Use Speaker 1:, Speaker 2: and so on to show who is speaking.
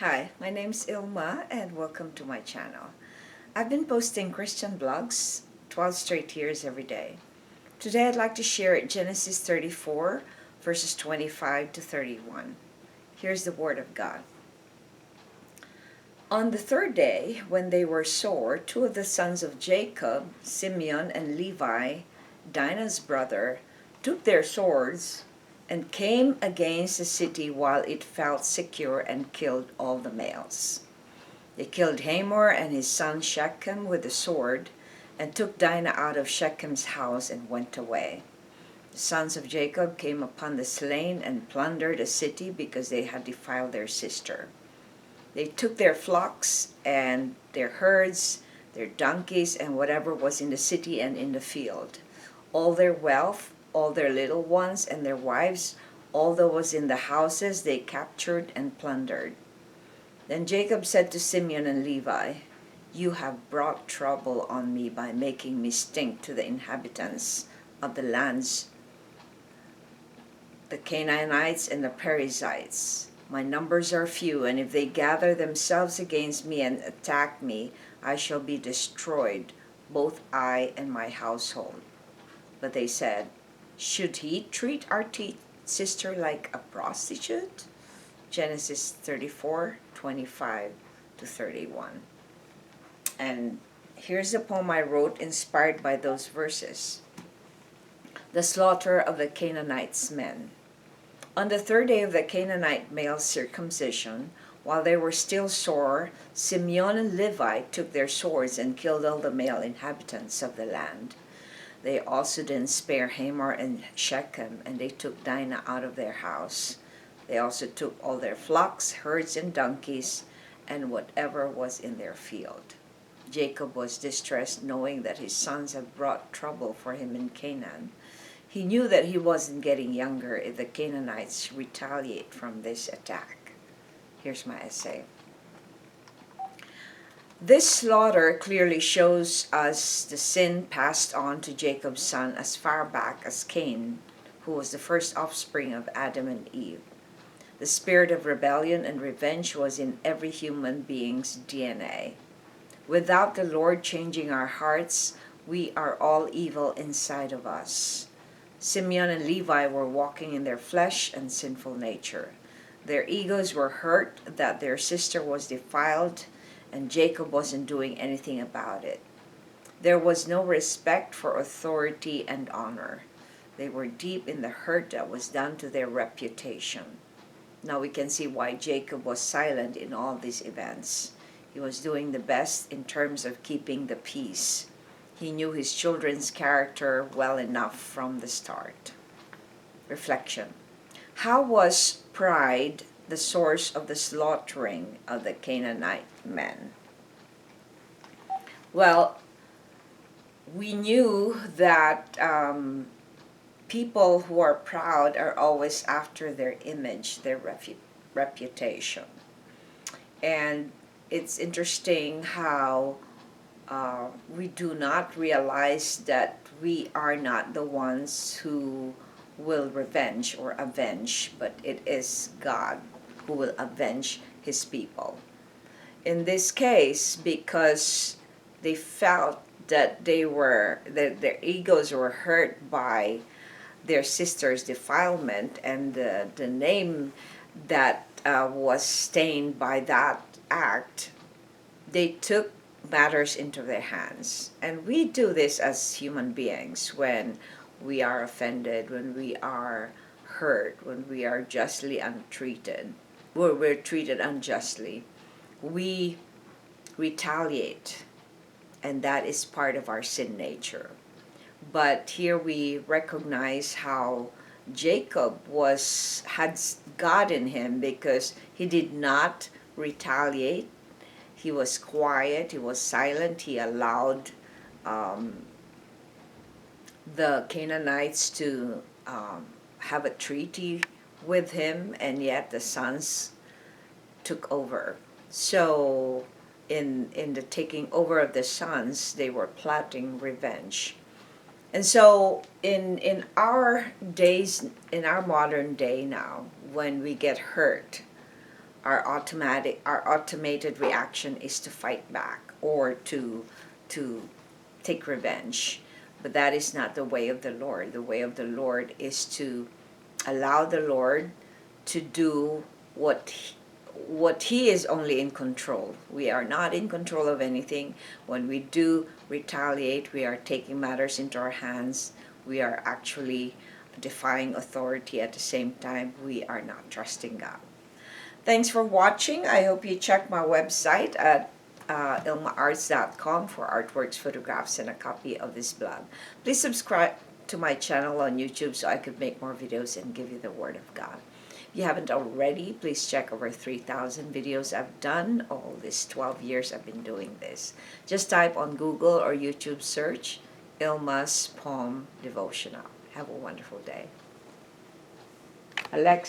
Speaker 1: Hi, my name's Ilma and welcome to my channel. I've been posting Christian blogs 12 straight years every day. Today I'd like to share Genesis 34 verses 25 to 31. Here's the word of God. On the third day, when they were sore, two of the sons of Jacob, Simeon and Levi, Dinah's brother, took their swords and came against the city while it felt secure and killed all the males. They killed Hamor and his son Shechem with the sword and took Dinah out of Shechem's house and went away. The sons of Jacob came upon the slain and plundered the city because they had defiled their sister. They took their flocks and their herds, their donkeys, and whatever was in the city and in the field. All their wealth, all their little ones and their wives, all that was in the houses they captured and plundered. Then Jacob said to Simeon and Levi, "You have brought trouble on me by making me stink to the inhabitants of the lands, the Canaanites and the Perizzites. My numbers are few, and if they gather themselves against me and attack me, I shall be destroyed, both I and my household." But they said, "Should he treat our sister like a prostitute?" Genesis 34:25 to 31. And here's the poem I wrote inspired by those verses. The slaughter of the Canaanites' men. On the third day of the Canaanite male circumcision, while they were still sore, Simeon and Levi took their swords and killed all the male inhabitants of the land. They also didn't spare Hamor and Shechem, and they took Dinah out of their house. They also took all their flocks, herds, and donkeys, and whatever was in their field. Jacob was distressed, knowing that his sons had brought trouble for him in Canaan. He knew that he wasn't getting younger if the Canaanites retaliate from this attack. Here's my essay. This slaughter clearly shows us the sin passed on to Jacob's son as far back as Cain, who was the first offspring of Adam and Eve. The spirit of rebellion and revenge was in every human being's DNA. Without the Lord changing our hearts, we are all evil inside of us. Simeon and Levi were walking in their flesh and sinful nature. Their egos were hurt that their sister was defiled, and Jacob wasn't doing anything about it. There was no respect for authority and honor. They were deep in the hurt that was done to their reputation. Now we can see why Jacob was silent in all these events. He was doing the best in terms of keeping the peace. He knew his children's character well enough from the start. Reflection. How was pride the source of the slaughtering of the Canaanite men? Well, we knew that people who are proud are always after their image, their reputation. And it's interesting how we do not realize that we are not the ones who will revenge or avenge, but it is God who will avenge his people. In this case, because they felt that their egos were hurt by their sister's defilement and the name that was stained by that act, they took matters into their hands. And we do this as human beings when we are offended, when we are hurt, when we are justly untreated, or we're treated unjustly. We retaliate, and that is part of our sin nature. But here we recognize how Jacob had God in him because he did not retaliate. He was quiet, he was silent, he allowed the Canaanites to have a treaty with him, and yet the sons took over. So in the taking over of the sons, they were plotting revenge. And so in our days, in our modern day now, when we get hurt, our automated reaction is to fight back or to take revenge. But that is not the way of the Lord. The way of the Lord is to allow the Lord to do what he is only in control. We are not in control of anything. When we do retaliate, we are taking matters into our hands. We are actually defying authority. At the same time, we are not trusting God. Thanks for watching. I hope you check my website at ILMA'S.com for artworks, photographs, and a copy of this blog. Please subscribe to my channel on YouTube so I could make more videos and give you the Word of God. If you haven't already, please check over 3,000 videos I've done all these 12 years I've been doing this. Just type on Google or YouTube search ILMA'S Poem Devotional. Have a wonderful day. Alexa.